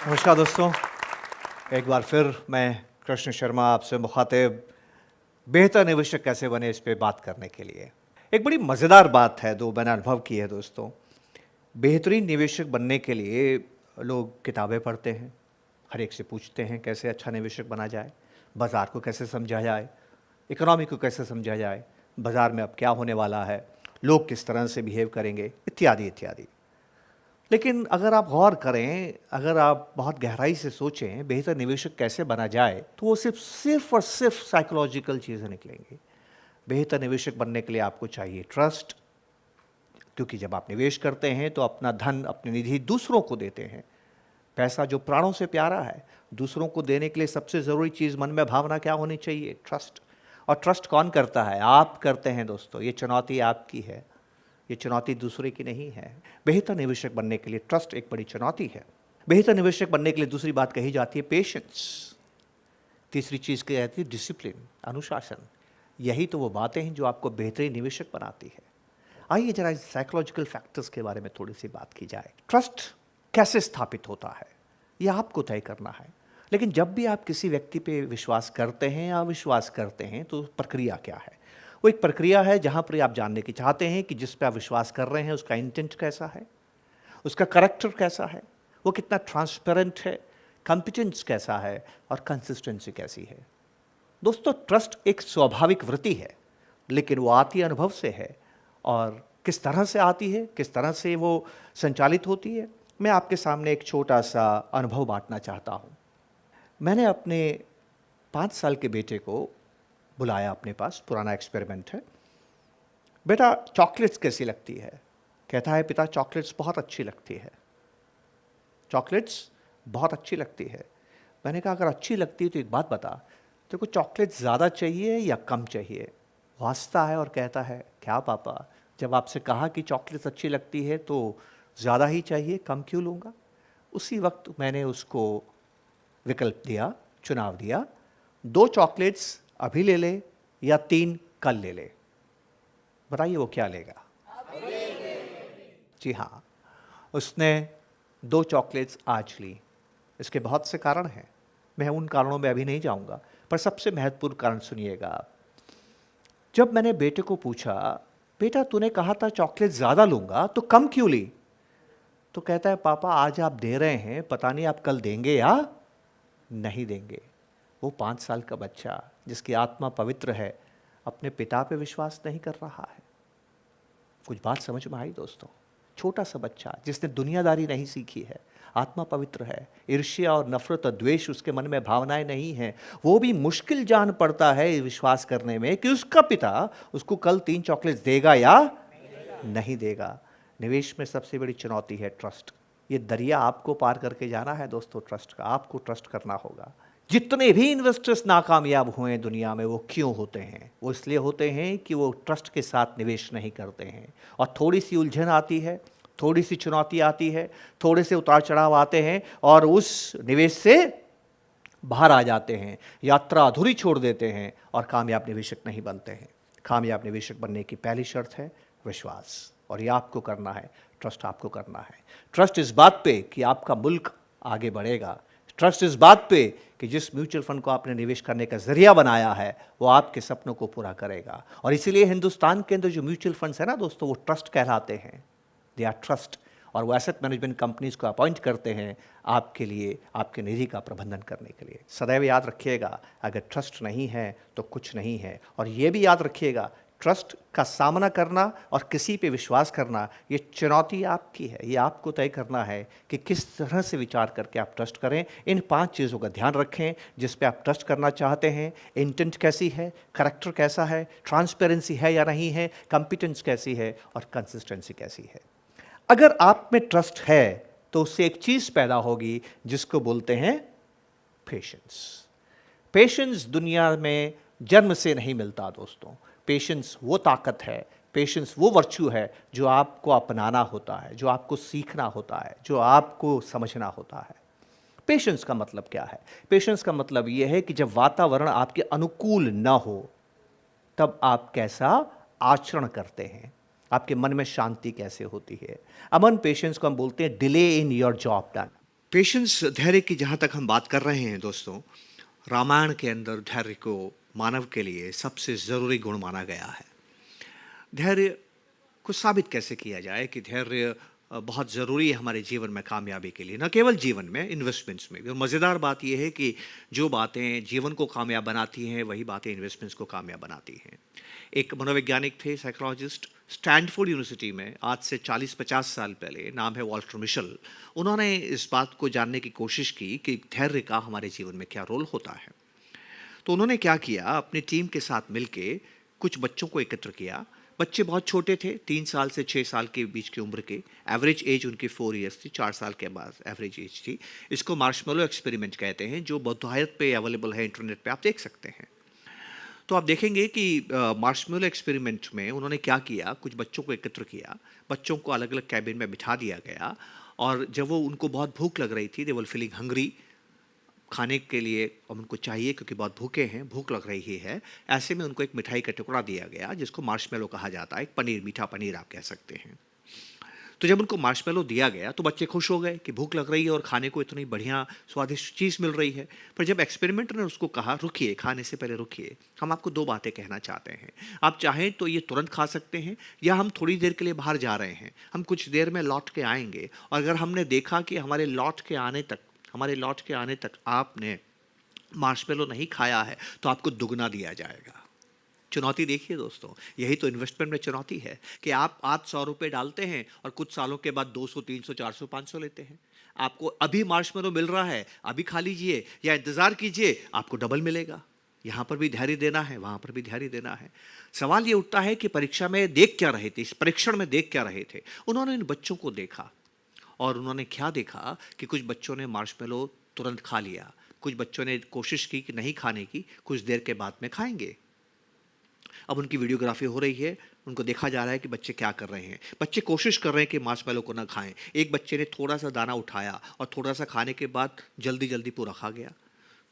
नमस्कार दोस्तों, एक बार फिर मैं कृष्ण शर्मा आपसे मुखातिब बेहतर निवेशक कैसे बने इस पे बात करने के लिए। एक बड़ी मज़ेदार बात है जो मैंने अनुभव की है दोस्तों। बेहतरीन निवेशक बनने के लिए लोग किताबें पढ़ते हैं, हर एक से पूछते हैं कैसे अच्छा निवेशक बना जाए, बाज़ार को कैसे समझा जाए, इकोनॉमी को कैसे समझा जाए, बाज़ार में अब क्या होने वाला है, लोग किस तरह से बिहेव करेंगे, इत्यादि इत्यादि। लेकिन अगर आप गौर करें, अगर आप बहुत गहराई से सोचें बेहतर निवेशक कैसे बना जाए, तो वो सिर्फ और सिर्फ साइकोलॉजिकल चीज़ें निकलेंगी। बेहतर निवेशक बनने के लिए आपको चाहिए ट्रस्ट, क्योंकि जब आप निवेश करते हैं तो अपना धन, अपनी निधि दूसरों को देते हैं। पैसा जो प्राणों से प्यारा है, दूसरों को देने के लिए सबसे ज़रूरी चीज़ मन में भावना क्या होनी चाहिए? ट्रस्ट। और ट्रस्ट कौन करता है? आप करते हैं दोस्तों। ये चुनौती आपकी है, ये चुनौती दूसरे की नहीं है। बेहतर निवेशक बनने के लिए ट्रस्ट एक बड़ी चुनौती है। बेहतर निवेशक बनने के लिए दूसरी बात कही जाती है पेशेंस। तीसरी चीज़ कहती है डिसिप्लिन, अनुशासन। यही तो वो बातें हैं जो आपको बेहतरीन निवेशक बनाती है। आइए जरा इस साइकोलॉजिकल फैक्टर्स के बारे में थोड़ी सी बात की जाए। ट्रस्ट कैसे स्थापित होता है, यह आपको तय करना है। लेकिन जब भी आप किसी व्यक्ति पे विश्वास करते हैं या अविश्वास करते हैं, तो प्रक्रिया क्या है? वो एक प्रक्रिया है जहाँ पर आप जानने की चाहते हैं कि जिस पे आप विश्वास कर रहे हैं उसका इंटेंट कैसा है, उसका करैक्टर कैसा है, वो कितना ट्रांसपेरेंट है, कॉम्पिटेंस कैसा है और कंसिस्टेंसी कैसी है। दोस्तों, ट्रस्ट एक स्वाभाविक वृत्ति है, लेकिन वो आती अनुभव से है। और किस तरह से आती है, किस तरह से वो संचालित होती है, मैं आपके सामने एक छोटा सा अनुभव बांटना चाहता हूँ। मैंने अपने 5 साल के बेटे को बुलाया अपने पास, पुराना एक्सपेरिमेंट है। बेटा, चॉकलेट्स कैसी लगती है? कहता है पिता, चॉकलेट्स बहुत अच्छी लगती है। चॉकलेट्स बहुत अच्छी लगती है। मैंने कहा अगर अच्छी लगती है तो एक बात बता, तेरे को चॉकलेट ज़्यादा चाहिए या कम चाहिए? वो हंसता है और कहता है, क्या पापा, जब आपसे कहा कि चॉकलेट्स अच्छी लगती है तो ज़्यादा ही चाहिए, कम क्यों लूँगा? उसी वक्त मैंने उसको विकल्प दिया, चुनाव दिया, 2 चॉकलेट्स अभी ले ले या 3 कल ले ले। बताइए वो क्या लेगा? जी हाँ, उसने 2 चॉकलेट्स आज ली। इसके बहुत से कारण हैं, मैं उन कारणों में अभी नहीं जाऊंगा, पर सबसे महत्वपूर्ण कारण सुनिएगा आप। जब मैंने बेटे को पूछा, बेटा तूने कहा था चॉकलेट ज़्यादा लूंगा तो कम क्यों ली? तो कहता है, पापा आज आप दे रहे हैं, पता नहीं आप कल देंगे या नहीं देंगे। वो 5 साल का बच्चा जिसकी आत्मा पवित्र है, अपने पिता पे विश्वास नहीं कर रहा है। कुछ बात समझ में आई दोस्तों? छोटा सा बच्चा जिसने दुनियादारी नहीं सीखी है, आत्मा पवित्र है, ईर्ष्या और नफरत और द्वेष उसके मन में भावनाएं नहीं हैं, वो भी मुश्किल जान पड़ता है विश्वास करने में कि उसका पिता उसको कल 3 चॉकलेट्स देगा या नहीं देगा। निवेश में सबसे बड़ी चुनौती है ट्रस्ट। ये दरिया आपको पार करके जाना है दोस्तों, ट्रस्ट का। आपको ट्रस्ट करना होगा। जितने भी इन्वेस्टर्स नाकामयाब हुए हैं दुनिया में, वो क्यों होते हैं? वो इसलिए होते हैं कि वो ट्रस्ट के साथ निवेश नहीं करते हैं। और थोड़ी सी उलझन आती है, थोड़ी सी चुनौती आती है, थोड़े से उतार चढ़ाव आते हैं और उस निवेश से बाहर आ जाते हैं, यात्रा अधूरी छोड़ देते हैं और कामयाब निवेशक नहीं बनते हैं। कामयाब निवेशक बनने की पहली शर्त है विश्वास, और ये आपको करना है, ट्रस्ट आपको करना है। ट्रस्ट इस बात पे कि आपका मुल्क आगे बढ़ेगा। ट्रस्ट इस बात पे कि जिस म्यूचुअल फंड को आपने निवेश करने का जरिया बनाया है वो आपके सपनों को पूरा करेगा। और इसीलिए हिंदुस्तान के अंदर जो म्यूचुअल फंड्स है ना दोस्तों, वो ट्रस्ट कहलाते हैं। They are trust. और वो एसेट मैनेजमेंट कंपनीज को अपॉइंट करते हैं आपके लिए, आपके निधि का प्रबंधन करने के लिए। सदैव याद रखिएगा, अगर ट्रस्ट नहीं है तो कुछ नहीं है। और ये भी याद रखिएगा, ट्रस्ट का सामना करना और किसी पे विश्वास करना, ये चुनौती आपकी है। ये आपको तय करना है कि किस तरह से विचार करके आप ट्रस्ट करें। इन 5 चीज़ों का ध्यान रखें जिस पे आप ट्रस्ट करना चाहते हैं। इंटेंट कैसी है, करैक्टर कैसा है, ट्रांसपेरेंसी है या नहीं है, कॉम्पिटेंस कैसी है और कंसिस्टेंसी कैसी है। अगर आप में ट्रस्ट है तो उससे एक चीज़ पैदा होगी जिसको बोलते हैं पेशेंस। पेशेंस दुनिया में जन्म से नहीं मिलता दोस्तों। पेशेंस वो ताकत है, पेशेंस वो वर्च्यू है जो आपको अपनाना होता है, जो आपको सीखना होता है, जो आपको समझना होता है। पेशेंस का मतलब क्या है? पेशेंस का मतलब यह है कि जब वातावरण आपके अनुकूल न हो तब आप कैसा आचरण करते हैं, आपके मन में शांति कैसे होती है। अमन पेशेंस को हम बोलते हैं delay in your job done. Patience, धैर्य की जहाँ तक हम बात कर रहे हैं दोस्तों, रामायण के अंदर धैर्य को मानव के लिए सबसे ज़रूरी गुण माना गया है। धैर्य को साबित कैसे किया जाए कि धैर्य बहुत ज़रूरी है हमारे जीवन में कामयाबी के लिए, न केवल जीवन में, इन्वेस्टमेंट्स में भी। और मज़ेदार बात यह है कि जो बातें जीवन को कामयाब बनाती हैं वही बातें इन्वेस्टमेंट्स को कामयाब बनाती हैं। एक मनोवैज्ञानिक थे, साइकोलॉजिस्ट, स्टैनफोर्ड यूनिवर्सिटी में, आज से 40-50 साल पहले, नाम है वॉल्टर मिशेल। उन्होंने इस बात को जानने की कोशिश की कि धैर्य का हमारे जीवन में क्या रोल होता है। तो उन्होंने क्या किया, अपनी टीम के साथ मिलके कुछ बच्चों को एकत्र किया। बच्चे बहुत छोटे थे, 3 साल से 6 साल के बीच की उम्र के। एवरेज एज उनकी 4 ईयर्स थी, 4 साल के बाद एवरेज एज थी। इसको मार्शमेलो एक्सपेरिमेंट कहते हैं, जो बहुतायत पे अवेलेबल है, इंटरनेट पे आप देख सकते हैं। तो आप देखेंगे कि मार्शमेलो एक्सपेरिमेंट में उन्होंने क्या किया, कुछ बच्चों को एकत्र किया, बच्चों को अलग अलग कैबिन में बिठा दिया गया, और जब वो उनको बहुत भूख लग रही थी, दे वर फीलिंग हंग्री, खाने के लिए अब उनको चाहिए क्योंकि बहुत भूखे हैं, भूख लग रही है, ऐसे में उनको एक मिठाई का टुकड़ा दिया गया जिसको मार्शमेलो कहा जाता है, एक पनीर, मीठा पनीर आप कह सकते हैं। तो जब उनको मार्शमेलो दिया गया तो बच्चे खुश हो गए कि भूख लग रही है और खाने को इतनी बढ़िया स्वादिष्ट चीज़ मिल रही है। पर जब एक्सपेरिमेंटर ने उसको कहा, रुकिए, खाने से पहले रुकिए, हम आपको 2 बातें कहना चाहते हैं। आप चाहें तो ये तुरंत खा सकते हैं, या हम थोड़ी देर के लिए बाहर जा रहे हैं, हम कुछ देर में लौट के आएंगे, और अगर हमने देखा कि हमारे लौट के आने तक आपने मार्शमेलो नहीं खाया है तो आपको दुगना दिया जाएगा। चुनौती देखिए दोस्तों, यही तो इन्वेस्टमेंट में चुनौती है कि आप आज 100 रुपये डालते हैं और कुछ सालों के बाद 200, 300, 400, 500 लेते हैं। आपको अभी मार्शमेलो मिल रहा है, अभी खा लीजिए या इंतज़ार कीजिए, आपको डबल मिलेगा। यहाँ पर भी धैर्य देना है, वहाँ पर भी धैर्य देना है। सवाल ये उठता है कि परीक्षा में देख क्या रहे थे, इस परीक्षण में देख क्या रहे थे। उन्होंने इन बच्चों को देखा, और उन्होंने क्या देखा कि कुछ बच्चों ने मार्शमेलो तुरंत खा लिया, कुछ बच्चों ने कोशिश की कि नहीं खाने की, कुछ देर के बाद में खाएंगे। अब उनकी वीडियोग्राफी हो रही है, उनको देखा जा रहा है कि बच्चे क्या कर रहे हैं। बच्चे कोशिश कर रहे हैं कि मार्शमेलो को ना खाएं। एक बच्चे ने थोड़ा सा दाना उठाया और थोड़ा सा खाने के बाद जल्दी जल्दी पूरा खा गया।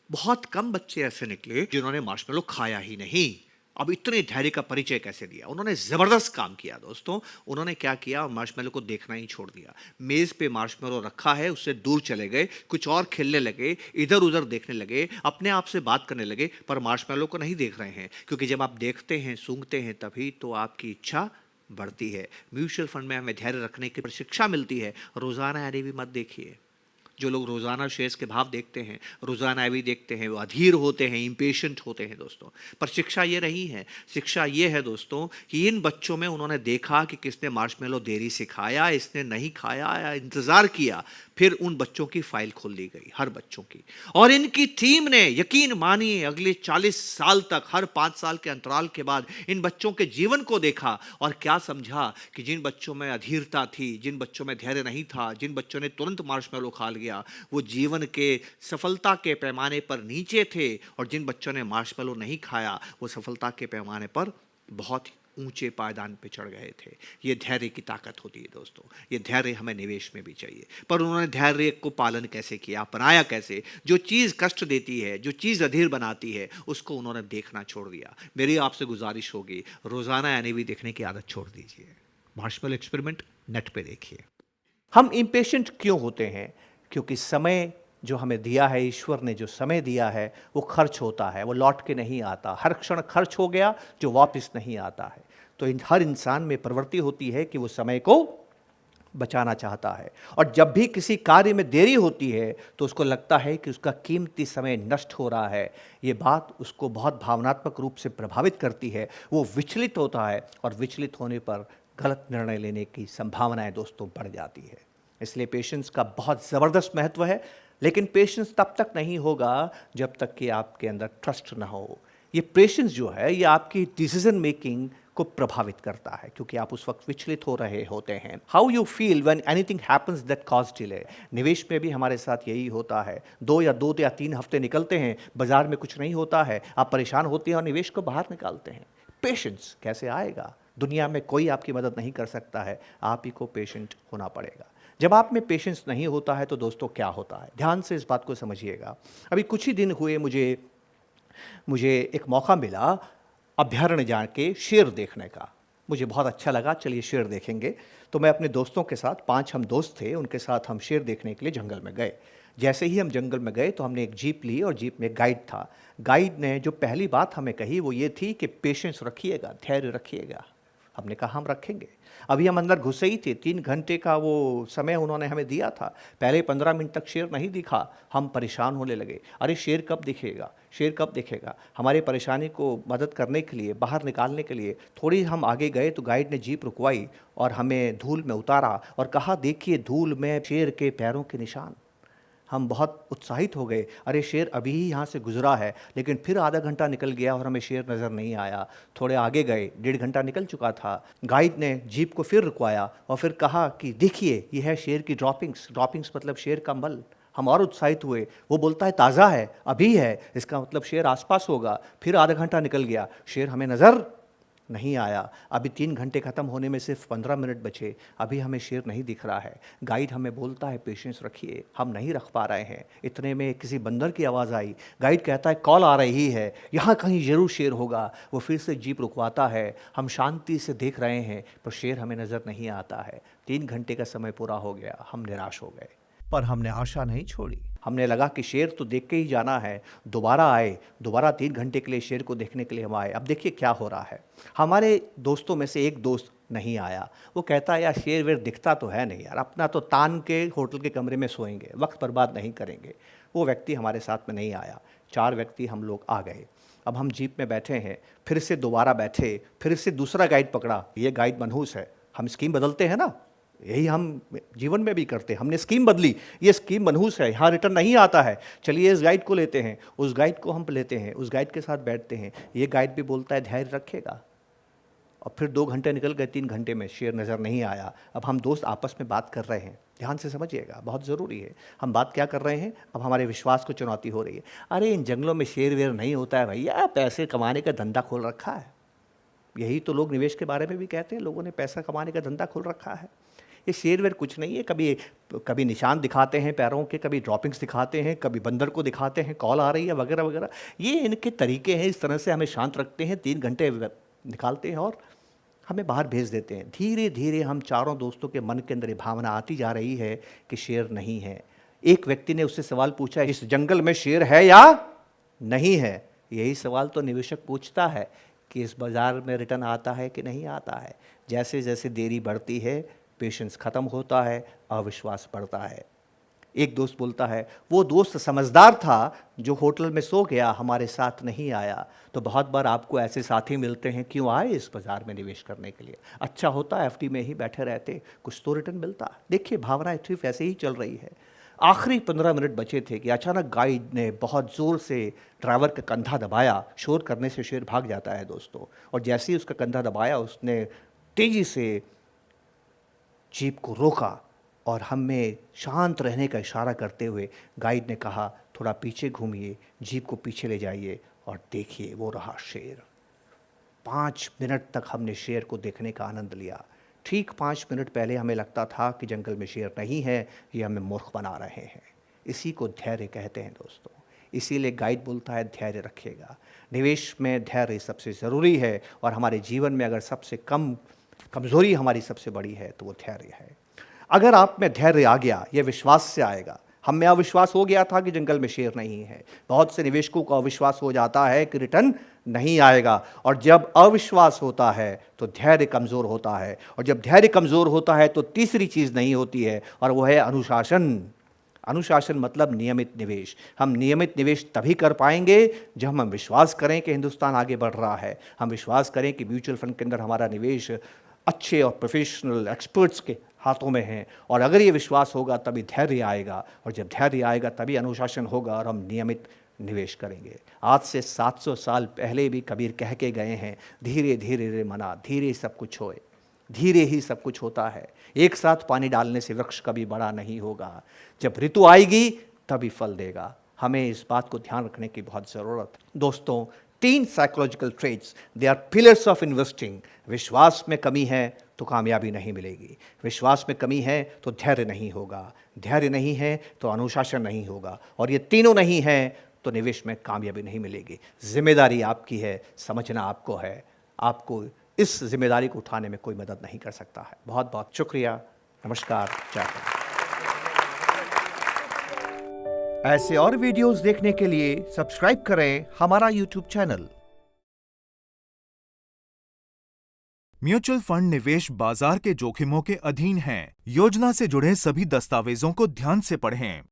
बहुत कम बच्चे ऐसे निकले जिन्होंने मार्शमेलो खाया ही नहीं। अब इतने धैर्य का परिचय कैसे दिया? उन्होंने ज़बरदस्त काम किया दोस्तों। उन्होंने क्या किया, मार्शमेलो को देखना ही छोड़ दिया। मेज़ पे मार्शमेलो रखा है, उससे दूर चले गए, कुछ और खेलने लगे, इधर उधर देखने लगे, अपने आप से बात करने लगे, पर मार्शमेलो को नहीं देख रहे हैं। क्योंकि जब आप देखते हैं, सूंघते हैं, तभी तो आपकी इच्छा बढ़ती है। म्यूचुअल फंड में हमें धैर्य रखने की शिक्षा मिलती है। रोज़ाना एनएवी मत देखिए। जो लोग रोज़ाना शेयर्स के भाव देखते हैं, रोज़ाना एवी देखते हैं, वो अधीर होते हैं, इम्पेशेंट होते हैं दोस्तों। पर शिक्षा ये नहीं है। शिक्षा ये है दोस्तों कि इन बच्चों में उन्होंने देखा कि किसने मार्शमेलो देरी से खाया, इसने नहीं खाया या इंतज़ार किया। फिर उन बच्चों की फाइल खोल दी गई, हर बच्चों की, और इनकी टीम ने, यकीन मानिए, अगले 40 साल तक, हर 5 साल के अंतराल के बाद इन बच्चों के जीवन को देखा और क्या समझा कि जिन बच्चों में अधीरता थी, जिन बच्चों में धैर्य नहीं था, जिन बच्चों ने तुरंत मार्शमेलो खा लिया, वो जीवन के सफलता के पैमाने पर नीचे थे, और जिन बच्चों ने मार्शमेलो नहीं खाया वो सफलता के पैमाने पर बहुत ऊंचे पायदान पे चढ़ गए थे। ये धैर्य की ताकत होती है दोस्तों। ये धैर्य हमें निवेश में भी चाहिए। पर उन्होंने धैर्य को पालन कैसे किया, अपनाया कैसे? जो चीज़ कष्ट देती है, जो चीज़ अधीर बनाती है, उसको उन्होंने देखना छोड़ दिया। मेरी आपसे गुजारिश होगी, रोज़ाना एनएवी देखने की आदत छोड़ दीजिए। मार्शमेलो एक्सपेरिमेंट नेट पे देखिए। हम इम्पेशेंट क्यों होते हैं? क्योंकि समय जो हमें दिया है, ईश्वर ने जो समय दिया है, वो खर्च होता है, वो लौट के नहीं आता। हर क्षण खर्च हो गया जो वापस नहीं आता है। तो हर इंसान में प्रवृत्ति होती है कि वो समय को बचाना चाहता है, और जब भी किसी कार्य में देरी होती है तो उसको लगता है कि उसका कीमती समय नष्ट हो रहा है। ये बात उसको बहुत भावनात्मक रूप से प्रभावित करती है। वो विचलित होता है, और विचलित होने पर गलत निर्णय लेने की संभावनाएं दोस्तों बढ़ जाती है। इसलिए पेशेंस का बहुत ज़बरदस्त महत्व है। लेकिन पेशेंस तब तक नहीं होगा जब तक कि आपके अंदर ट्रस्ट ना हो। ये पेशेंस जो है, ये आपकी डिसीजन मेकिंग को प्रभावित करता है, क्योंकि आप उस वक्त विचलित हो रहे होते हैं। How you feel when anything happens that cause delay. निवेश में भी हमारे साथ यही होता है। 2 या 3 हफ्ते निकलते हैं, बाजार में कुछ नहीं होता है, आप परेशान होते हैं और निवेश को बाहर निकालते हैं। पेशेंस कैसे आएगा? दुनिया में कोई आपकी मदद नहीं कर सकता है, आप ही को पेशेंट होना पड़ेगा। जब आप में पेशेंस नहीं होता है तो दोस्तों क्या होता है, ध्यान से इस बात को समझिएगा। अभी कुछ ही दिन हुए मुझे एक मौका मिला अभयारण्य जाके शेर देखने का। मुझे बहुत अच्छा लगा, चलिए शेर देखेंगे। तो मैं अपने दोस्तों के साथ, 5 हम दोस्त थे, उनके साथ हम शेर देखने के लिए जंगल में गए। जैसे ही हम जंगल में गए तो हमने एक जीप ली और जीप में एक गाइड था। गाइड ने जो पहली बात हमें कही वो ये थी कि पेशेंस रखिएगा, धैर्य रखिएगा। हमने कहा हम रखेंगे। अभी हम अंदर घुसे ही थे, 3 घंटे का वो समय उन्होंने हमें दिया था। पहले 15 मिनट तक शेर नहीं दिखा, हम परेशान होने लगे। अरे शेर कब दिखेगा, शेर कब दिखेगा। हमारी परेशानी को मदद करने के लिए, बाहर निकालने के लिए थोड़ी हम आगे गए तो गाइड ने जीप रुकवाई और हमें धूल में उतारा और कहा देखिए धूल में शेर के पैरों के निशान। हम बहुत उत्साहित हो गए, अरे शेर अभी ही यहाँ से गुजरा है। लेकिन फिर आधा घंटा निकल गया और हमें शेर नज़र नहीं आया। थोड़े आगे गए, 1.5 घंटा निकल चुका था। गाइड ने जीप को फिर रुकवाया और फिर कहा कि देखिए ये है शेर की ड्रॉपिंग्स। ड्रॉपिंग्स मतलब शेर का मल। हम और उत्साहित हुए। वो बोलता है ताज़ा है, अभी है, इसका मतलब शेर आसपास होगा। फिर आधा घंटा निकल गया, शेर हमें नज़र नहीं आया। अभी 3 घंटे ख़त्म होने में सिर्फ 15 मिनट बचे, अभी हमें शेर नहीं दिख रहा है। गाइड हमें बोलता है पेशेंस रखिए, हम नहीं रख पा रहे हैं। इतने में किसी बंदर की आवाज़ आई। गाइड कहता है कॉल आ रही है, यहाँ कहीं ज़रूर शेर होगा। वो फिर से जीप रुकवाता है। हम शांति से देख रहे हैं पर शेर हमें नज़र नहीं आता है। 3 घंटे का समय पूरा हो गया, हम निराश हो गए। पर हमने आशा नहीं छोड़ी। हमने लगा कि शेर तो देख के ही जाना है। दोबारा आए, दोबारा 3 घंटे के लिए शेर को देखने के लिए हम आए। अब देखिए क्या हो रहा है। हमारे दोस्तों में से एक दोस्त नहीं आया। वो कहता है यार शेर वेर दिखता तो है नहीं यार, अपना तो तान के होटल के कमरे में सोएंगे, वक्त बर्बाद नहीं करेंगे। वो व्यक्ति हमारे साथ में नहीं आया। 4 व्यक्ति हम लोग आ गए। अब हम जीप में बैठे हैं, फिर से दोबारा बैठे, फिर से दूसरा गाइड पकड़ा। ये गाइड मनहूस है। हम स्कीम बदलते हैं ना, यही हम जीवन में भी करते हैं। हमने स्कीम बदली, ये स्कीम मनहूस है, यहाँ रिटर्न नहीं आता है। चलिए इस गाइड को लेते हैं, उस गाइड को हम लेते हैं, उस गाइड के साथ बैठते हैं। ये गाइड भी बोलता है धैर्य रखेगा। और फिर 2 घंटे निकल गए, 3 घंटे में शेर नज़र नहीं आया। अब हम दोस्त आपस में बात कर रहे हैं, ध्यान से समझिएगा, बहुत ज़रूरी है। हम बात क्या कर रहे हैं, अब हमारे विश्वास को चुनौती हो रही है। अरे इन जंगलों में शेर वेर नहीं होता है भैया, पैसे कमाने का धंधा खोल रखा है। यही तो लोग निवेश के बारे में भी कहते हैं, लोगों ने पैसा कमाने का धंधा खोल रखा है। ये शेर वेर कुछ नहीं है। कभी कभी निशान दिखाते हैं पैरों के, कभी ड्रॉपिंग्स दिखाते हैं, कभी बंदर को दिखाते हैं, कॉल आ रही है वगैरह वगैरह। ये इनके तरीके हैं, इस तरह से हमें शांत रखते हैं। 3 घंटे निकालते हैं और हमें बाहर भेज देते हैं। धीरे धीरे हम चारों दोस्तों के मन के अंदर ये भावना आती जा रही है कि शेर नहीं है। एक व्यक्ति ने उससे सवाल पूछा, इस जंगल में शेर है या नहीं है। यही सवाल तो निवेशक पूछता है कि इस बाज़ार में रिटर्न आता है कि नहीं आता है। जैसे जैसे देरी बढ़ती है, पेशेंस ख़त्म होता है, अविश्वास बढ़ता है। एक दोस्त बोलता है वो दोस्त समझदार था जो होटल में सो गया, हमारे साथ नहीं आया। तो बहुत बार आपको ऐसे साथी मिलते हैं, क्यों आए इस बाज़ार में निवेश करने के लिए। अच्छा होता एफडी में ही बैठे रहते, कुछ तो रिटर्न मिलता। देखिए भावनाएं सिर्फ ऐसे ही चल रही है। आखिरी 15 मिनट बचे थे कि अचानक गाइड ने बहुत ज़ोर से ड्राइवर का कंधा दबाया। शोर करने से शेर भाग जाता है दोस्तों। और जैसे ही उसका कंधा दबाया, उसने तेज़ी से जीप को रोका और हमें शांत रहने का इशारा करते हुए गाइड ने कहा थोड़ा पीछे घूमिए, जीप को पीछे ले जाइए और देखिए वो रहा शेर। 5 मिनट तक हमने शेर को देखने का आनंद लिया। ठीक 5 मिनट पहले हमें लगता था कि जंगल में शेर नहीं है, ये हमें मूर्ख बना रहे हैं। इसी को धैर्य कहते हैं दोस्तों। इसीलिए गाइड बोलता है धैर्य रखिएगा। निवेश में धैर्य सबसे ज़रूरी है और हमारे जीवन में अगर सबसे कमज़ोरी हमारी सबसे बड़ी है तो वो धैर्य है। अगर आप में धैर्य आ गया, ये विश्वास से आएगा। हम में अविश्वास हो गया था कि जंगल में शेर नहीं है। बहुत से निवेशकों को अविश्वास हो जाता है कि रिटर्न नहीं आएगा। और जब अविश्वास होता है तो धैर्य कमज़ोर होता है, और जब धैर्य कमज़ोर होता है तो तीसरी चीज़ नहीं होती है, और वो है अनुशासन। अनुशासन मतलब नियमित निवेश। हम नियमित निवेश तभी कर पाएंगे जब हम विश्वास करें कि हिंदुस्तान आगे बढ़ रहा है। हम विश्वास करें कि म्यूचुअल फंड के अंदर हमारा निवेश अच्छे और प्रोफेशनल एक्सपर्ट्स के हाथों में हैं। और अगर ये विश्वास होगा तभी धैर्य आएगा, और जब धैर्य आएगा तभी अनुशासन होगा और हम नियमित निवेश करेंगे। आज से 700 साल पहले भी कबीर कह के गए हैं, धीरे धीरे रे मना, धीरे सब कुछ होए। धीरे ही सब कुछ होता है। एक साथ पानी डालने से वृक्ष कभी बड़ा नहीं होगा। जब ऋतु आएगी तभी फल देगा। हमें इस बात को ध्यान रखने की बहुत ज़रूरत है। दोस्तों, 3 psychological traits, they are pillars of investing. विश्वास में कमी है तो कामयाबी नहीं मिलेगी। विश्वास में कमी है तो धैर्य नहीं होगा। धैर्य नहीं है तो अनुशासन नहीं होगा। और ये तीनों नहीं हैं तो निवेश में कामयाबी नहीं मिलेगी। जिम्मेदारी आपकी है, समझना आपको है। आपको इस जिम्मेदारी को उठाने में कोई मदद नहीं कर सकता है। बहुत बहुत शुक्रिया। नमस्कार। जय हिंद। ऐसे और वीडियोस देखने के लिए सब्सक्राइब करें हमारा YouTube चैनल। म्यूचुअल फंड निवेश बाजार के जोखिमों के अधीन हैं। योजना से जुड़े सभी दस्तावेजों को ध्यान से पढ़ें।